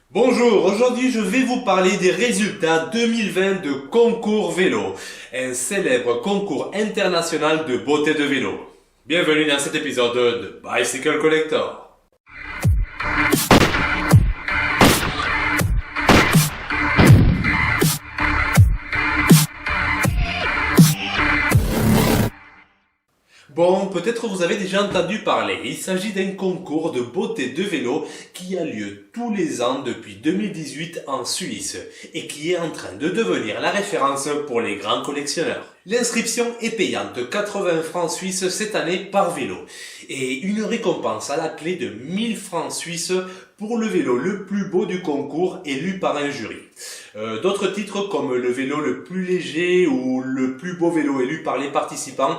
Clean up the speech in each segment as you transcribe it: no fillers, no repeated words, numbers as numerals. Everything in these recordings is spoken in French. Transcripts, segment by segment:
Bonjour, aujourd'hui je vais vous parler des résultats 2020 de Concours Vélo, un célèbre concours international de beauté de vélo. Bienvenue dans cet épisode de Bicycle Collector. Bon, peut-être vous avez déjà entendu parler. Il s'agit d'un concours de beauté de vélo qui a lieu tous les ans depuis 2018 en Suisse et qui est en train de devenir la référence pour les grands collectionneurs. L'inscription est payante, 80 francs suisses cette année par vélo et une récompense à la clé de 1000 francs suisses pour le vélo le plus beau du concours élu par un jury. D'autres titres comme le vélo le plus léger ou le plus beau vélo élu par les participants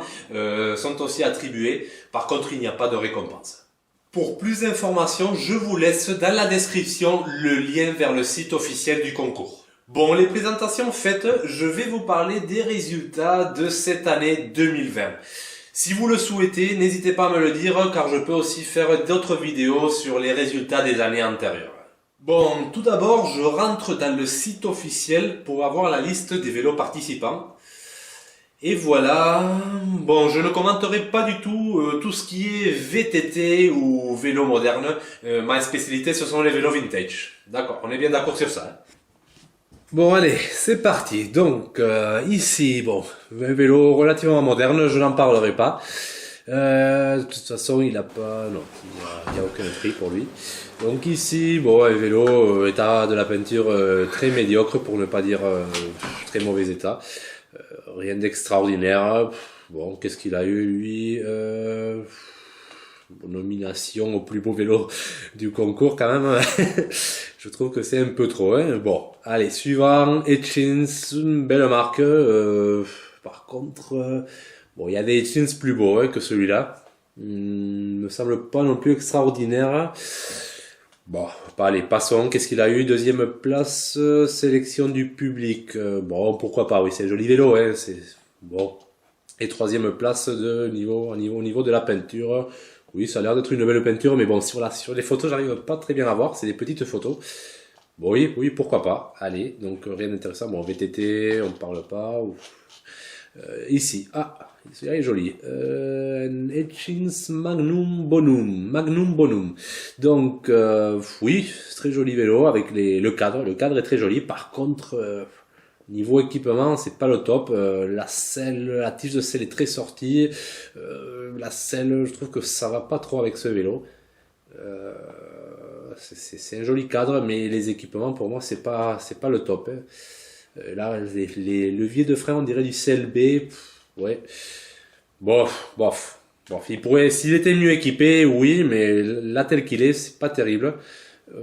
sont aussi attribués. Par contre, il n'y a pas de récompense. Pour plus d'informations, je vous laisse dans la description le lien vers le site officiel du concours. Bon, les présentations faites, je vais vous parler des résultats de cette année 2020. Si vous le souhaitez, n'hésitez pas à me le dire car je peux aussi faire d'autres vidéos sur les résultats des années antérieures. Bon, tout d'abord, je rentre dans le site officiel pour avoir la liste des vélos participants. Et voilà. Bon, je ne commenterai pas du tout tout ce qui est VTT ou vélo moderne. Ma spécialité, ce sont les vélos vintage. D'accord, on est bien d'accord sur ça. Bon, allez, c'est parti. Donc, ici, bon, un vélo relativement moderne, je n'en parlerai pas. De toute façon, il a pas, non, il y a aucun prix pour lui. Donc ici, bon, un vélo, état de la peinture très médiocre, pour ne pas dire très mauvais état. Rien d'extraordinaire. Bon, qu'est-ce qu'il a eu, lui nomination au plus beau vélo du concours, quand même. Je trouve que c'est un peu trop, hein. Bon, allez, suivant, Etchins, une belle marque. Par contre, bon, il y a des Etchins plus beaux que celui-là. Me semble pas non plus extraordinaire. Bon, allez, passons. Qu'est-ce qu'il a eu? Deuxième place, sélection du public. Bon, pourquoi pas, oui, c'est un joli vélo, hein, c'est bon. Et troisième place au niveau de la peinture. Oui, ça a l'air d'être une belle peinture, mais bon, sur les photos, j'arrive pas très bien à voir. C'est des petites photos. Bon, oui, pourquoi pas. Allez, donc rien d'intéressant. Bon, VTT, on parle pas. Ici, celui-là est joli. Etchins Magnum Bonum. Donc, oui, c'est très joli vélo avec le cadre. Le cadre est très joli. Par contre, niveau équipement, c'est pas le top. La tige de selle est très sortie. La selle, je trouve que ça va pas trop avec ce vélo. C'est un joli cadre, mais les équipements, pour moi, c'est pas le top, hein. Là, les leviers de frein, on dirait du CLB. Ouais. Bof. Il pourrait, s'il était mieux équipé, oui, mais là, tel qu'il est, c'est pas terrible.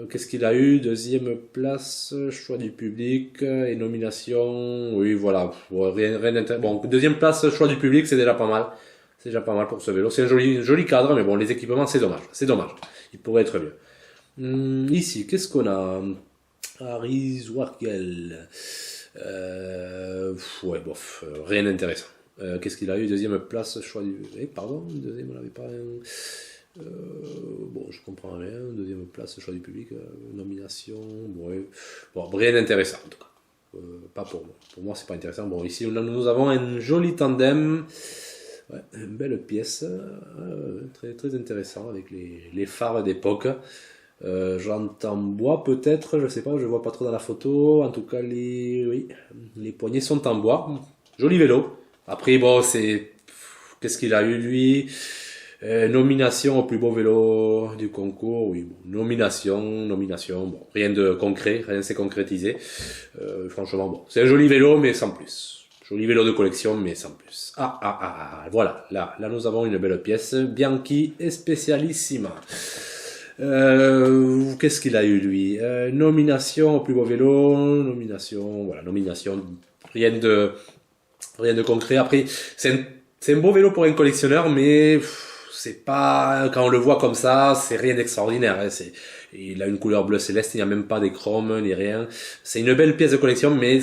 Qu'est-ce qu'il a eu? Deuxième place, choix du public et nomination. Oui, voilà. Bon, rien d'intéressant. Bon, deuxième place, choix du public, c'est déjà pas mal. C'est déjà pas mal pour ce vélo. C'est un joli cadre, mais bon, les équipements, c'est dommage. C'est dommage. Il pourrait être mieux. Ici, qu'est-ce qu'on a? Harris Wargel. Ouais, bof, rien d'intéressant. Qu'est-ce qu'il a eu? Deuxième place, choix du... deuxième, on l'avait pas... bon, je comprends rien. Deuxième place, choix du public, nomination... Ouais. Bon, rien d'intéressant, en tout cas. Pas pour moi. Pour moi, c'est pas intéressant. Bon, ici, nous avons un joli tandem. Ouais, une belle pièce. Très, très intéressant, avec les phares d'époque. J'entends bois peut-être, je sais pas, je vois pas trop dans la photo. En tout cas, les poignées sont en bois. Joli vélo. Après, bon, qu'est-ce qu'il a eu lui? Nomination au plus beau vélo du concours. Oui, bon, nomination. Bon, rien de concret, rien s'est concrétisé. Franchement, bon, c'est un joli vélo, mais sans plus. Joli vélo de collection, mais sans plus. Voilà, là, nous avons une belle pièce. Bianchi et Specialissima. Qu'est-ce qu'il a eu lui? Nomination au plus beau vélo, nomination. Rien de concret. Après, c'est un beau vélo pour un collectionneur, mais c'est pas, quand on le voit comme ça, c'est rien d'extraordinaire, hein. Il a une couleur bleu céleste, il n'y a même pas des chromes ni rien. C'est une belle pièce de collection, mais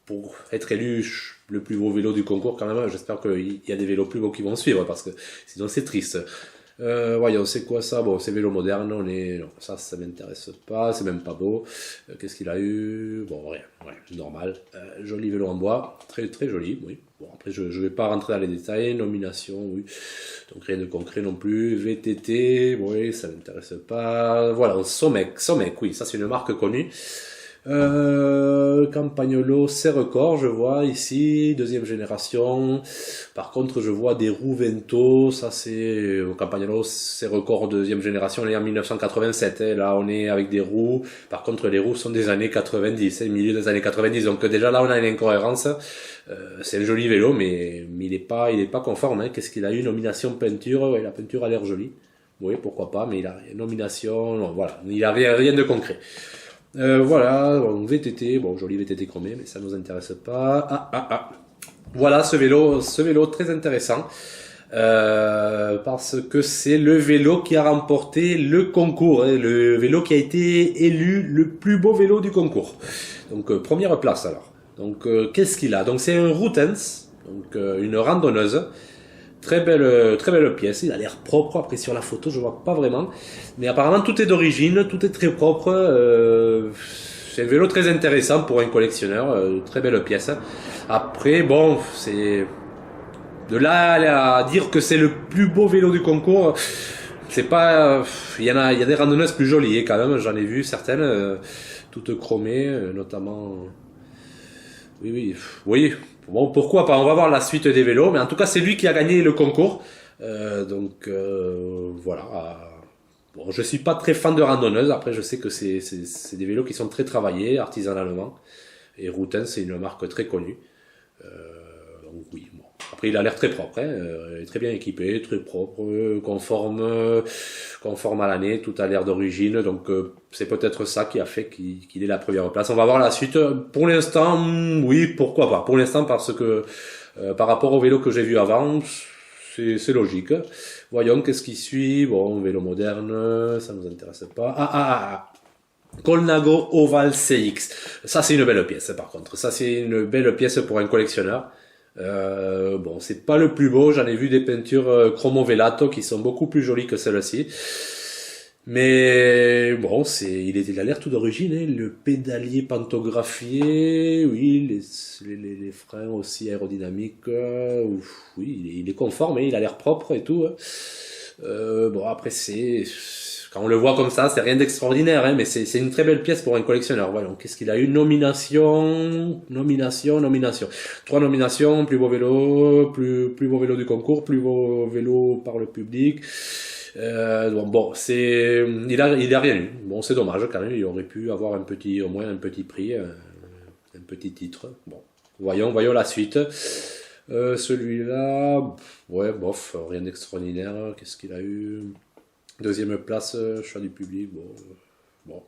pour être élu le plus beau vélo du concours, quand même, j'espère qu'il y a des vélos plus beaux qui vont suivre, parce que sinon c'est triste. Voyons, c'est quoi ça? Bon, c'est vélo moderne, non, ça m'intéresse pas, c'est même pas beau. Qu'est-ce qu'il a eu? Bon, rien, ouais, normal. Joli vélo en bois, très très joli, oui. Bon, après, je vais pas rentrer dans les détails, nomination, oui. Donc rien de concret non plus. VTT, oui, ça m'intéresse pas. Voilà, Somec, oui, ça c'est une marque connue. Campagnolo, c'est record, je vois ici, deuxième génération. Par contre, je vois des roues Vento, ça c'est Campagnolo, c'est record deuxième génération, on est en 1987. Hein, là, on est avec des roues. Par contre, les roues sont des années 90, milieu des années 90. Donc déjà là, on a une incohérence. C'est un joli vélo, mais il est pas conforme. Hein. Qu'est-ce qu'il a eu? Nomination peinture, ouais, la peinture a l'air jolie. Oui, pourquoi pas, mais il a nomination, non, voilà, il a rien de concret. Voilà, bon, VTT, bon, joli VTT chromé, mais ça nous intéresse pas. Voilà, ce vélo très intéressant. Parce que c'est le vélo qui a remporté le concours, hein, le vélo qui a été élu le plus beau vélo du concours. Donc, première place alors. Donc, qu'est-ce qu'il a? Donc, c'est un Routens, donc une randonneuse. Très belle pièce, il a l'air propre, après sur la photo je vois pas vraiment, mais apparemment tout est d'origine, tout est très propre, c'est un vélo très intéressant pour un collectionneur, très belle pièce. Après bon, c'est de là à dire que c'est le plus beau vélo du concours, c'est pas, il y a des randonneuses plus jolies quand même, j'en ai vu certaines, toutes chromées, notamment, oui. Bon, pourquoi pas, on va voir la suite des vélos, mais en tout cas, c'est lui qui a gagné le concours. Voilà. Bon, je suis pas très fan de randonneuse, après, je sais que c'est des vélos qui sont très travaillés, artisanalement. Et Routen, c'est une marque très connue. Donc oui, bon. Après, il a l'air très propre, hein, il est très bien équipé, très propre, conforme à l'année, tout a l'air d'origine, donc c'est peut-être ça qui a fait qu'il ait la première place. On va voir la suite. Pour l'instant, oui, pourquoi pas. Pour l'instant, parce que par rapport au vélo que j'ai vu avant, c'est logique. Voyons qu'est-ce qui suit. Bon, vélo moderne, ça nous intéresse pas. Colnago Oval CX. Ça, c'est une belle pièce, par contre. Ça, c'est une belle pièce pour un collectionneur. Bon, c'est pas le plus beau, j'en ai vu des peintures chromo velato qui sont beaucoup plus jolies que celle-ci. Mais bon, il a l'air tout d'origine, hein. Le pédalier pantographié, oui, les freins aussi aérodynamiques, oui, il est conforme, hein, il a l'air propre et tout. Hein. Bon, après quand on le voit comme ça, c'est rien d'extraordinaire, hein, mais c'est une très belle pièce pour un collectionneur. Voilà, qu'est-ce qu'il a eu? Nomination. 3 nominations, plus beau vélo, plus beau vélo du concours, plus beau vélo par le public. Bon, il a rien eu. Bon, c'est dommage quand même, il aurait pu avoir au moins un petit prix, un petit titre. Bon, voyons la suite. Celui-là, ouais, bof, rien d'extraordinaire. Qu'est-ce qu'il a eu? Deuxième place, choix du public, bon,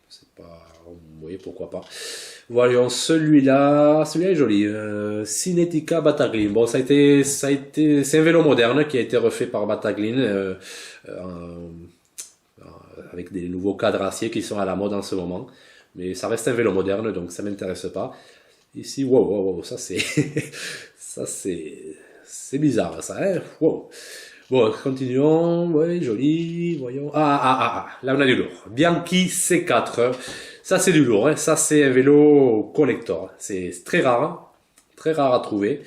c'est pas, oui, pourquoi pas. Voyons, celui-là est joli, Cinetica Battaglin. Bon, c'est un vélo moderne qui a été refait par Battaglin, avec des nouveaux cadres acier qui sont à la mode en ce moment. Mais ça reste un vélo moderne, donc ça m'intéresse pas. Ici, wow, ça c'est, c'est bizarre, ça, hein, wow. Bon, continuons, ouais, joli, voyons. Là on a du lourd. Bianchi C4, ça c'est du lourd, hein. Ça c'est un vélo collector, c'est très rare à trouver.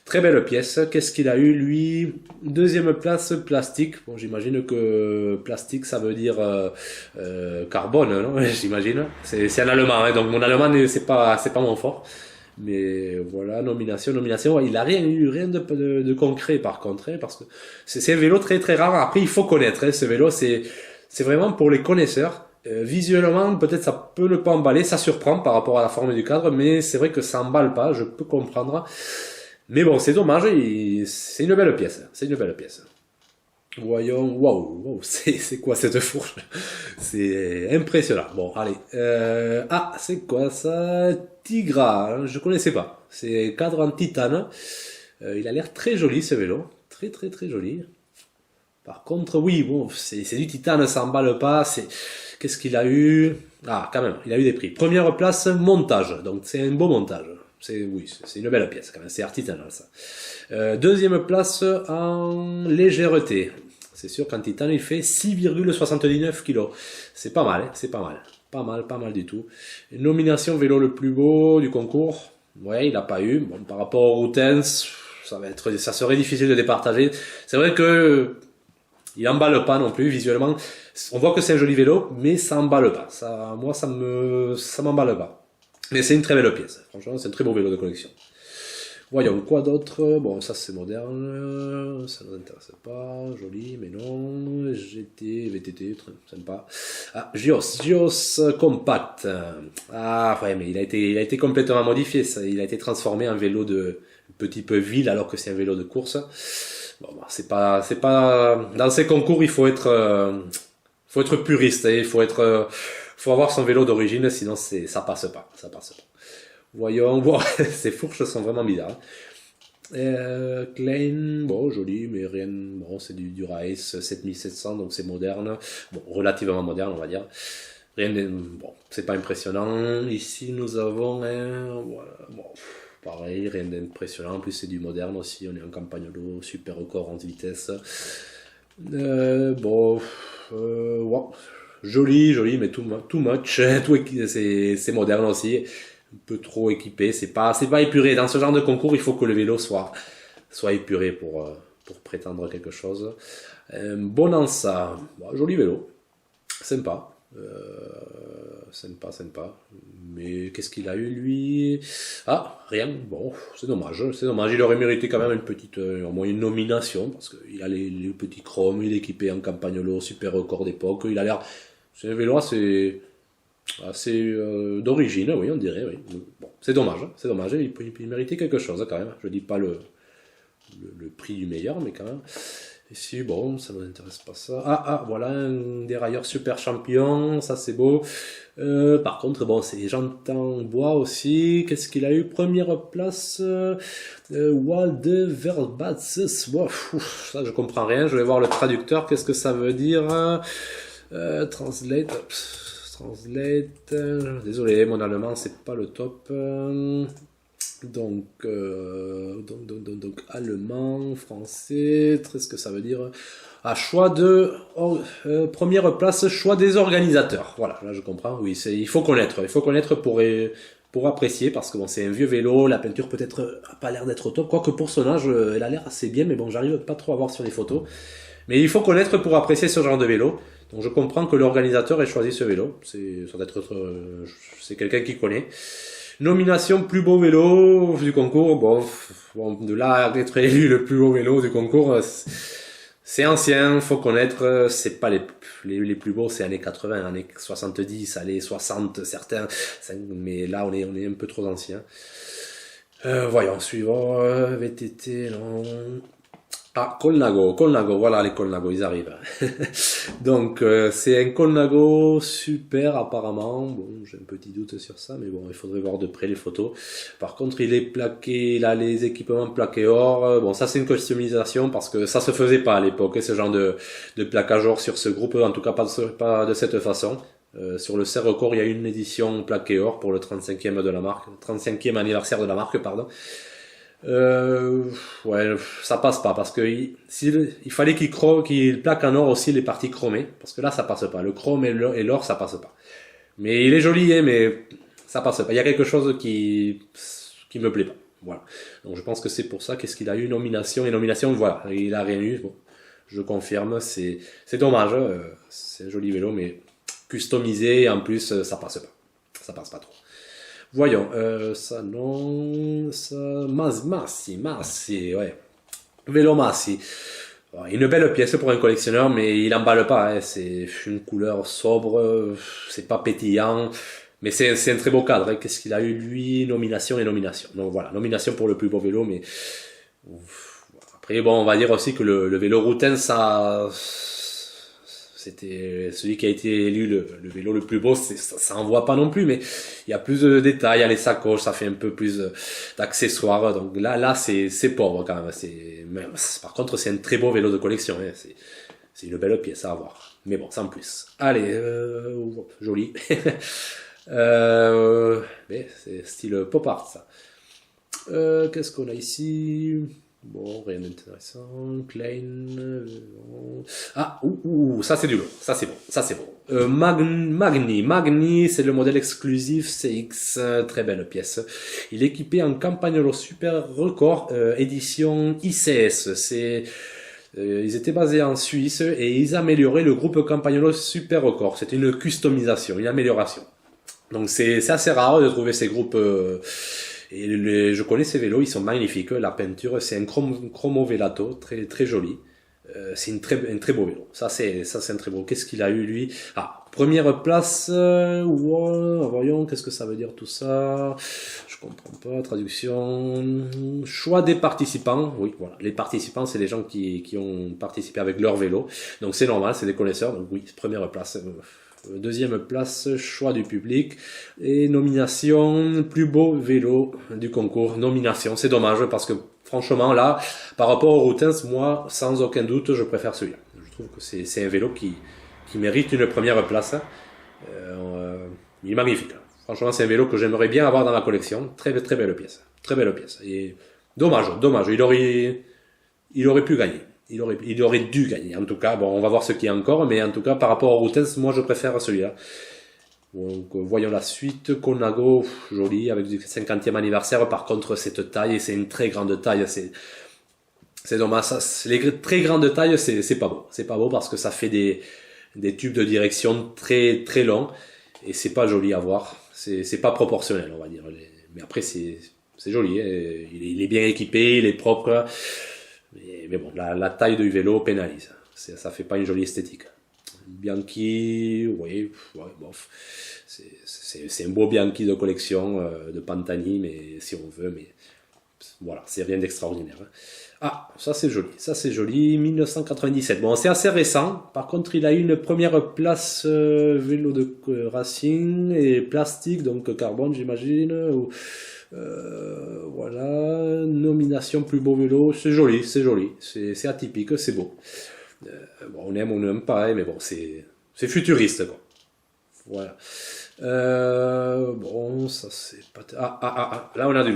Très belle pièce. Qu'est-ce qu'il a eu lui? Deuxième place, plastique. Bon, j'imagine que plastique ça veut dire carbone, non? J'imagine. C'est en allemand, hein. Donc mon allemand c'est pas mon fort. Mais voilà, nomination. Il a rien de concret par contre, hein, parce que c'est un vélo très très rare. Après, il faut connaître, hein, ce vélo, c'est vraiment pour les connaisseurs. Visuellement, peut-être ça peut ne pas emballer, ça surprend par rapport à la forme du cadre, mais c'est vrai que ça emballe pas, je peux comprendre. Mais bon, c'est dommage, c'est une belle pièce. Voyons, waouh, c'est quoi cette fourche? C'est impressionnant. Bon, allez. C'est quoi ça? Tigra, hein, je connaissais pas. C'est cadre en titane. Il a l'air très joli ce vélo. Très très très joli. Par contre, oui, bon, c'est du titane, ça emballe pas. Qu'est-ce qu'il a eu? Quand même, il a eu des prix. Première place, montage. Donc c'est un beau montage. C'est une belle pièce quand même. C'est artisanal ça. Deuxième place en légèreté. c'est sûr qu'en titane, il fait 6,79 kg. C'est pas mal, hein, c'est pas mal. Pas mal du tout. Une nomination vélo le plus beau du concours. Ouais, il n'a pas eu. Bon, par rapport au Routens, ça serait difficile de départager. C'est vrai que il emballe pas non plus visuellement. On voit que c'est un joli vélo, mais ça emballe pas. Moi, ça m'emballe pas. Mais c'est une très belle pièce. Franchement, c'est un très beau vélo de collection. Voyons, quoi d'autre? Bon, ça c'est moderne, ça ne nous intéresse pas, joli, mais non. VTT, très sympa. Ah, Gios Compact. Ah, ouais, mais il a été complètement modifié, ça. Il a été transformé en vélo de petit peu ville, alors que c'est un vélo de course. Bon, bah, c'est pas, dans ces concours, il faut être puriste, hein. Faut avoir son vélo d'origine, sinon ça passe pas. Voyons, bon, ces fourches sont vraiment bizarres. Klein, bon, joli, mais rien, bon, c'est du Rice 7700, donc c'est moderne, bon, relativement moderne, on va dire. Rien de, bon, c'est pas impressionnant. Ici, nous avons un, voilà, bon, pareil, rien d'impressionnant. En plus, c'est du moderne aussi, on est en campagne d'eau, super record 11 vitesses. Bon, wow. Joli, mais too much, c'est moderne aussi. Un peu trop équipé, c'est pas épuré. Dans ce genre de concours, il faut que le vélo soit épuré pour prétendre quelque chose. Bonanza, bon, joli vélo, sympa, sympa. Mais qu'est-ce qu'il a eu lui? Ah, rien. Bon, c'est dommage. Il aurait mérité quand même au moins une nomination parce qu'il a les petits chromes, il est équipé en campagnolo, super record d'époque. Il a l'air, c'est un vélo assez d'origine, oui, on dirait, oui. Bon, c'est dommage, il méritait quelque chose quand même. Je dis pas le prix du meilleur, mais quand même. Ici, bon, ça ne nous intéresse pas ça. Ah, voilà, un dérailleur super champion, ça c'est beau. Par contre, bon, c'est jantes en bois aussi. Qu'est-ce qu'il a eu? Première place, Waldeverbatses. Wow, ça je comprends rien, je vais voir le traducteur, qu'est-ce que ça veut dire? Translate, désolé, mon allemand c'est pas le top. Donc allemand, français, qu'est-ce que ça veut dire? Ah, première place, choix des organisateurs. Voilà, là je comprends. Oui, il faut connaître pour apprécier, parce que bon, c'est un vieux vélo, la peinture peut-être a pas l'air d'être au top, quoique pour son âge, elle a l'air assez bien, mais bon, j'arrive pas trop à voir sur les photos. Mais il faut connaître pour apprécier ce genre de vélo. Donc je comprends que l'organisateur ait choisi ce vélo. C'est quelqu'un qui connaît. Nomination plus beau vélo du concours. Bon, de là à être élu le plus beau vélo du concours, c'est ancien, faut connaître. C'est pas les plus beaux, c'est années 80, années 70, années 60, certains. Mais là, on est un peu trop ancien. Voyons, suivant. VTT, non. Ah, Colnago, voilà les Colnago, ils arrivent. Donc c'est un Colnago super apparemment. Bon, j'ai un petit doute sur ça, mais bon, il faudrait voir de près les photos. Par contre, il est plaqué, il a les équipements plaqués or. Bon, ça c'est une customisation parce que ça se faisait pas à l'époque, ce genre de plaquage or sur ce groupe, en tout cas pas de cette façon. Sur le Serre Record, il y a une édition plaquée or pour le 35e de la marque, 35e anniversaire de la marque, pardon. Ouais, ça passe pas parce que il fallait qu'il plaque en or aussi les parties chromées, parce que là ça passe pas. Le chrome et l'or ça passe pas. Mais il est joli, hein, mais ça passe pas. Il y a quelque chose qui me plaît pas. Voilà. Donc je pense que c'est pour ça qu'est-ce qu'il a eu nomination et nomination. Voilà, il a rien eu. Bon, je confirme, c'est dommage. C'est un joli vélo, mais customisé en plus ça passe pas. Ça passe pas trop. Voyons, ça non, ça, Massi, ouais. Vélo Massi. Une belle pièce pour un collectionneur, mais il emballe pas, hein. C'est une couleur sobre, c'est pas pétillant, mais c'est un très beau cadre, hein. Qu'est-ce qu'il a eu, lui? Nomination et nomination. Donc voilà, nomination pour le plus beau vélo, mais après, bon, on va dire aussi que le vélo Routen, c'était celui qui a été élu le vélo le plus beau, ça en voit pas non plus, mais il y a plus de détails, il y a les sacoches, ça fait un peu plus d'accessoires, donc là c'est pauvre quand même. Par contre c'est un très beau vélo de collection, hein. C'est une belle pièce à avoir, mais bon, sans plus. Allez, joli. Mais c'est style pop art ça. Qu'est-ce qu'on a ici? Bon, rien d'intéressant. Klein. Ah, ça c'est du lourd. Ça c'est bon. Ça c'est bon. Magni, c'est le modèle exclusif CX. Très belle pièce. Il est équipé en Campagnolo Super Record, édition ICS. Ils étaient basés en Suisse et ils amélioraient le groupe Campagnolo Super Record. C'était une customisation, une amélioration. Donc c'est assez rare de trouver ces groupes. Je connais ces vélos, ils sont magnifiques. La peinture, c'est un chromo velato, très très joli. C'est un très beau vélo. Ça c'est un très beau. Qu'est-ce qu'il a eu lui? Ah, première place. Voyons, qu'est-ce que ça veut dire tout ça? Je comprends pas. Traduction. Choix des participants. Oui, voilà. Les participants, c'est les gens qui ont participé avec leur vélo. Donc c'est normal, c'est des connaisseurs. Donc oui, première place. Deuxième place, choix du public. Et nomination, plus beau vélo du concours. Nomination, c'est dommage parce que franchement là, par rapport au Routens, moi, sans aucun doute, je préfère celui-là. Je trouve que c'est un vélo qui mérite une première place. Il est magnifique. Franchement, c'est un vélo que j'aimerais bien avoir dans ma collection. Très très belle pièce. Très belle pièce. Et dommage. Il aurait pu gagner. Il aurait dû gagner. En tout cas, bon, on va voir ce qu'il y a encore, mais en tout cas, par rapport au Routens, moi, je préfère celui-là. Donc, voyons la suite. Colnago, joli, avec du 50e anniversaire. Par contre, cette taille, c'est une très grande taille. C'est dommage. Les très grandes tailles, c'est pas beau. C'est pas beau parce que ça fait des tubes de direction très, très longs. Et c'est pas joli à voir. C'est pas proportionnel, on va dire. Mais après, c'est joli. Il est bien équipé, il est propre. Mais bon, la taille du vélo pénalise. Ça fait pas une jolie esthétique. Bianchi, oui, bof. C'est un beau Bianchi de collection de Pantani, mais si on veut, mais voilà, c'est rien d'extraordinaire. Ah, ça c'est joli, 1997. Bon, c'est assez récent. Par contre, il a eu une première place vélo de racing et plastique, donc carbone, j'imagine. Voilà, nomination plus beau vélo, c'est joli, c'est atypique, c'est beau. Bon, on aime pas, mais bon, c'est futuriste, quoi. Voilà. Bon, ça c'est pas... là on a du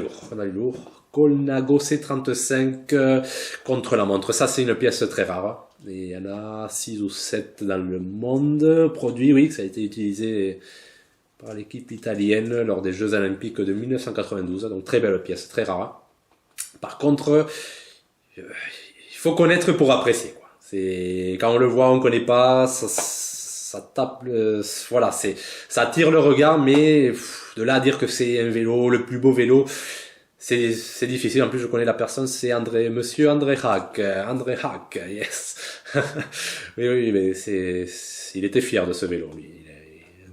lourd. Colnago C35 contre la montre, ça c'est une pièce très rare. Et il y en a 6 ou 7 dans le monde. Produit, oui, ça a été utilisé par l'équipe italienne lors des Jeux Olympiques de 1992, donc très belle pièce, très rare. Par contre, il faut connaître pour apprécier, quoi. Quand on le voit, on connaît pas, ça tape, voilà, ça attire le regard, mais de là à dire que c'est un vélo, le plus beau vélo, c'est difficile. En plus, je connais la personne, c'est Monsieur André Hack, yes. oui, mais il était fier de ce vélo, lui.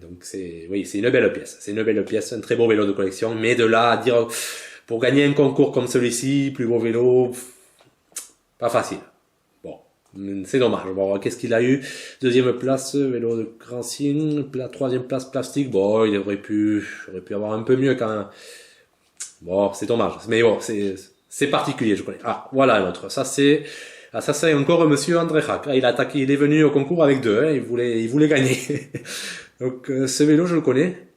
Donc c'est une belle pièce, un très beau vélo de collection, mais de là à dire, pour gagner un concours comme celui-ci, plus beau vélo, pas facile. Bon, c'est dommage. Bon, qu'est-ce qu'il a eu? Deuxième place, vélo de grand signe. Troisième place, plastique. Bon, il aurait pu avoir un peu mieux quand même. Bon, c'est dommage. Mais bon, c'est particulier, je connais. Ah, voilà un autre. Ça c'est encore Monsieur André Hack. Il est venu au concours avec deux, hein. Il voulait gagner. Donc, ce vélo, je le connais.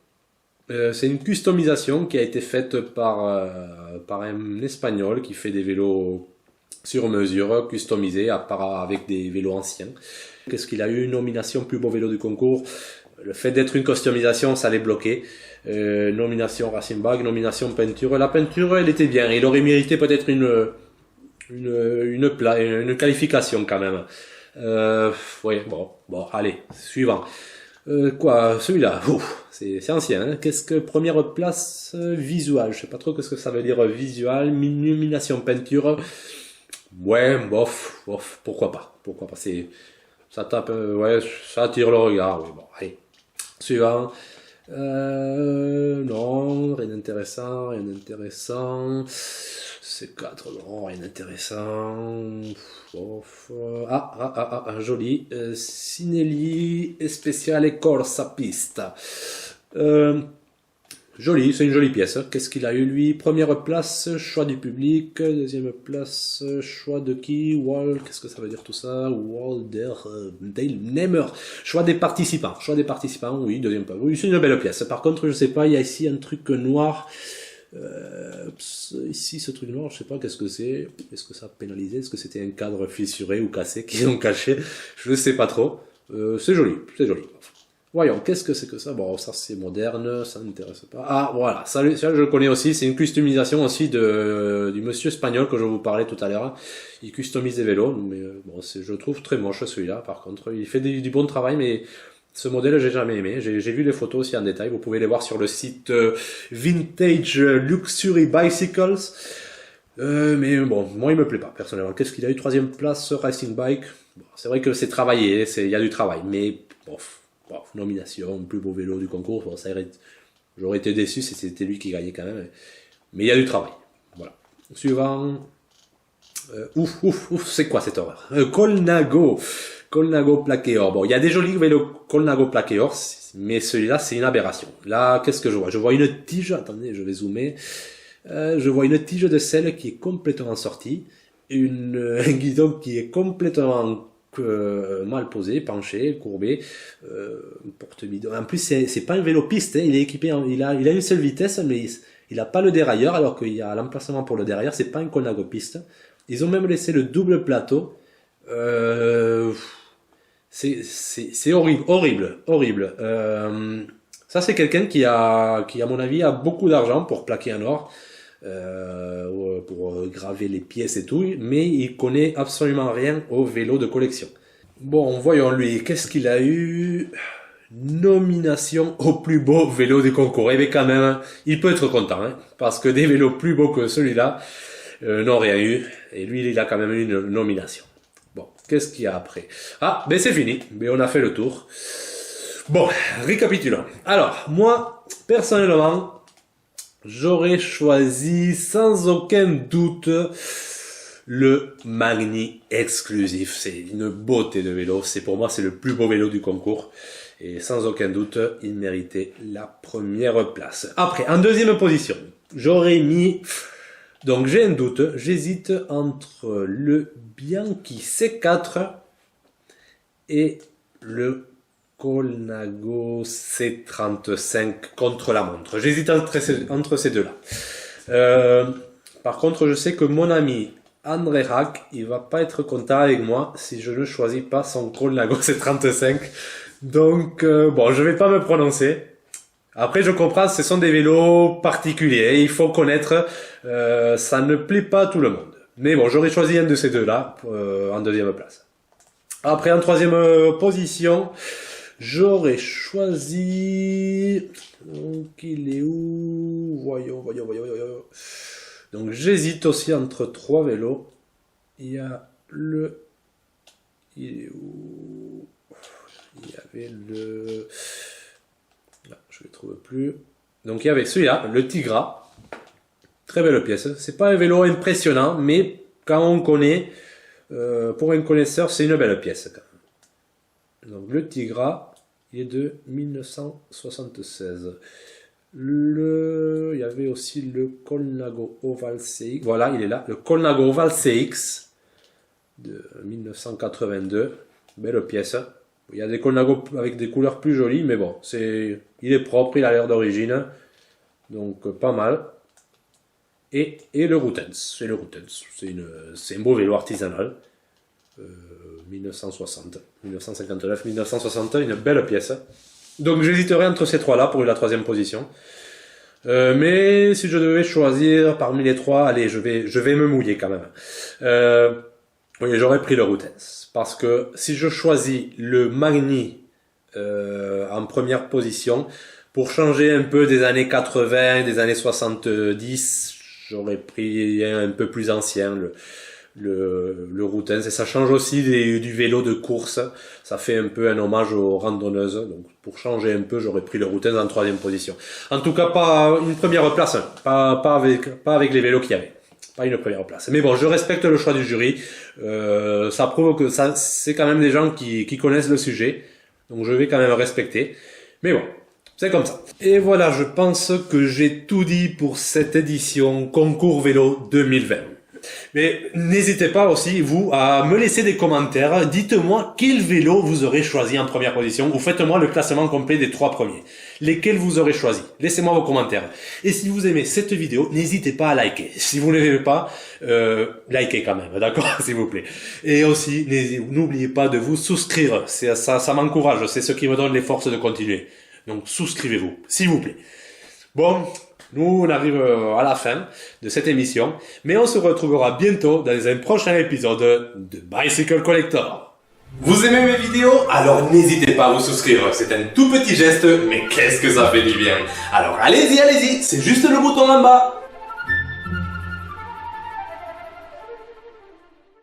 C'est une customisation qui a été faite par un Espagnol qui fait des vélos sur mesure, customisés, avec des vélos anciens. Qu'est-ce qu'il a eu? Nomination plus beau vélo du concours. Le fait d'être une customisation, ça l'est bloqué. Nomination Racing Bag, nomination peinture. La peinture, elle était bien. Il aurait mérité peut-être une qualification quand même. Oui, bon, allez, suivant. Celui-là, c'est ancien, hein. Qu'est-ce que première place visual? Je sais pas trop qu'est-ce que ça veut dire visual. Nomination peinture. Ouais, bof, pourquoi pas. Ça tape, ça attire le regard. Oui, bon, allez. Suivant. Non, rien d'intéressant. C4, non, rien d'intéressant. Joli. Sinelli Speciale Corsa Pista. Joli, c'est une jolie pièce. Qu'est-ce qu'il a eu lui? Première place, choix du public. Deuxième place, choix de qui? Qu'est-ce que ça veut dire tout ça? Dale Nemer. Choix des participants. Oui, deuxième place. Oui, c'est une belle pièce. Par contre, je sais pas, il y a ici un truc noir. Ici, ce truc noir, je sais pas qu'est-ce que c'est. Est-ce que ça a pénalisé? Est-ce que c'était un cadre fissuré ou cassé qu'ils ont caché? Je ne sais pas trop. C'est joli, c'est joli. Voyons, qu'est-ce que c'est que ça? Bon, ça c'est moderne, ça m'intéresse pas. Ah, voilà, ça je le connais aussi. C'est une customisation aussi du monsieur espagnol que je vous parlais tout à l'heure. Il customise des vélos, mais bon, je le trouve très moche celui-là. Par contre, il fait du bon travail, mais ce modèle, j'ai jamais aimé. J'ai vu les photos aussi en détail. Vous pouvez les voir sur le site Vintage Luxury Bicycles. Mais bon, moi, il me plaît pas, personnellement. Qu'est-ce qu'il a eu? 3e place, Racing Bike. Bon, c'est vrai que c'est travaillé, il y a du travail. Mais, bof, nomination, plus beau vélo du concours. Bon, j'aurais été déçu si c'était lui qui gagnait quand même. Mais il y a du travail. Voilà. Suivant. C'est quoi cette horreur? Colnago. Colnago plaqué or. Bon, il y a des jolis vélos Colnago plaqué or, mais celui-là, c'est une aberration. Là, qu'est-ce que je vois? Je vois une tige, attendez, je vais zoomer. Je vois une tige de selle qui est complètement sortie, un guidon qui est complètement mal posé, penché, courbé, porte-bidon. En plus, c'est pas un vélo piste, hein, il est équipé, il a une seule vitesse, mais il a pas le dérailleur, alors qu'il y a l'emplacement pour le dérailleur, c'est pas un Colnago piste. Ils ont même laissé le double plateau. C'est horrible. Ça c'est quelqu'un qui à mon avis a beaucoup d'argent pour plaquer en or, pour graver les pièces et tout, mais il connaît absolument rien au vélo de collection. Bon, voyons lui, qu'est-ce qu'il a eu? Nomination au plus beau vélo du concours. Et bien quand même, il peut être content, hein, parce que des vélos plus beaux que celui-là n'ont rien eu, et lui il a quand même eu une nomination. Bon, qu'est-ce qu'il y a après? Ah, ben c'est fini, ben on a fait le tour. Bon, récapitulons. Alors, moi, personnellement, j'aurais choisi sans aucun doute le Magni Exclusif. C'est une beauté de vélo. Pour moi, c'est le plus beau vélo du concours. Et sans aucun doute, il méritait la première place. Après, en deuxième position, j'aurais mis... Donc j'ai un doute, j'hésite entre le Bianchi C4 et le Colnago C35 contre la montre. J'hésite entre ces deux-là. Par contre, je sais que mon ami André Rack, il va pas être content avec moi si je ne choisis pas son Colnago C35. Donc, bon, je vais pas me prononcer. Après, je comprends, ce sont des vélos particuliers, il faut connaître, ça ne plaît pas à tout le monde. Mais bon, j'aurais choisi un de ces deux-là en deuxième place. Après, en troisième position, j'aurais choisi... Donc, il est où? Voyons. Donc, j'hésite aussi entre trois vélos. Il y a le... Il est où? Il y avait le... Là, je ne le trouve plus. Donc il y avait celui-là, le Tigra. Très belle pièce. C'est pas un vélo impressionnant, mais quand on connaît, pour un connaisseur, c'est une belle pièce. Quand même. Donc le Tigra, il est de 1976. Il y avait aussi le Colnago Oval CX. Voilà, il est là. Le Colnago Oval CX de 1982. Belle pièce. Il y a des Colnago avec des couleurs plus jolies, mais bon, il est propre, il a l'air d'origine, donc pas mal. Et le Rutens, c'est un beau vélo artisanal, 1960, 1959, 1960, une belle pièce. Donc j'hésiterai entre ces trois-là pour la troisième position. Mais si je devais choisir parmi les trois, allez, je vais me mouiller quand même. Oui, j'aurais pris le Rutens. Parce que si je choisis le Magni en première position, pour changer un peu des années 80, des années 70, j'aurais pris un peu plus ancien, le Rutens. Et ça change aussi du vélo de course. Ça fait un peu un hommage aux randonneuses. Donc pour changer un peu, j'aurais pris le Rutens en troisième position. En tout cas, pas une première place, hein. Pas avec les vélos qu'il y avait. Pas une première place. Mais bon, je respecte le choix du jury. Ça prouve que c'est quand même des gens qui connaissent le sujet. Donc je vais quand même respecter. Mais bon, c'est comme ça. Et voilà, je pense que j'ai tout dit pour cette édition Concours Vélo 2020. Mais n'hésitez pas aussi, vous, à me laisser des commentaires. Dites-moi quel vélo vous aurez choisi en première position, ou faites-moi le classement complet des 3 premiers. Lesquels vous aurez choisi. Laissez-moi vos commentaires. Et si vous aimez cette vidéo, n'hésitez pas à liker. Si vous ne l'aimez pas, likez quand même, d'accord, s'il vous plaît. Et aussi, n'oubliez pas de vous souscrire. Ça m'encourage, c'est ce qui me donne les forces de continuer. Donc souscrivez-vous, s'il vous plaît. Bon, nous on arrive à la fin de cette émission, mais on se retrouvera bientôt dans un prochain épisode de Bicycle Collector. Vous aimez mes vidéos? Alors n'hésitez pas à vous souscrire. C'est un tout petit geste, mais qu'est-ce que ça fait du bien. Alors allez-y, c'est juste le bouton en bas.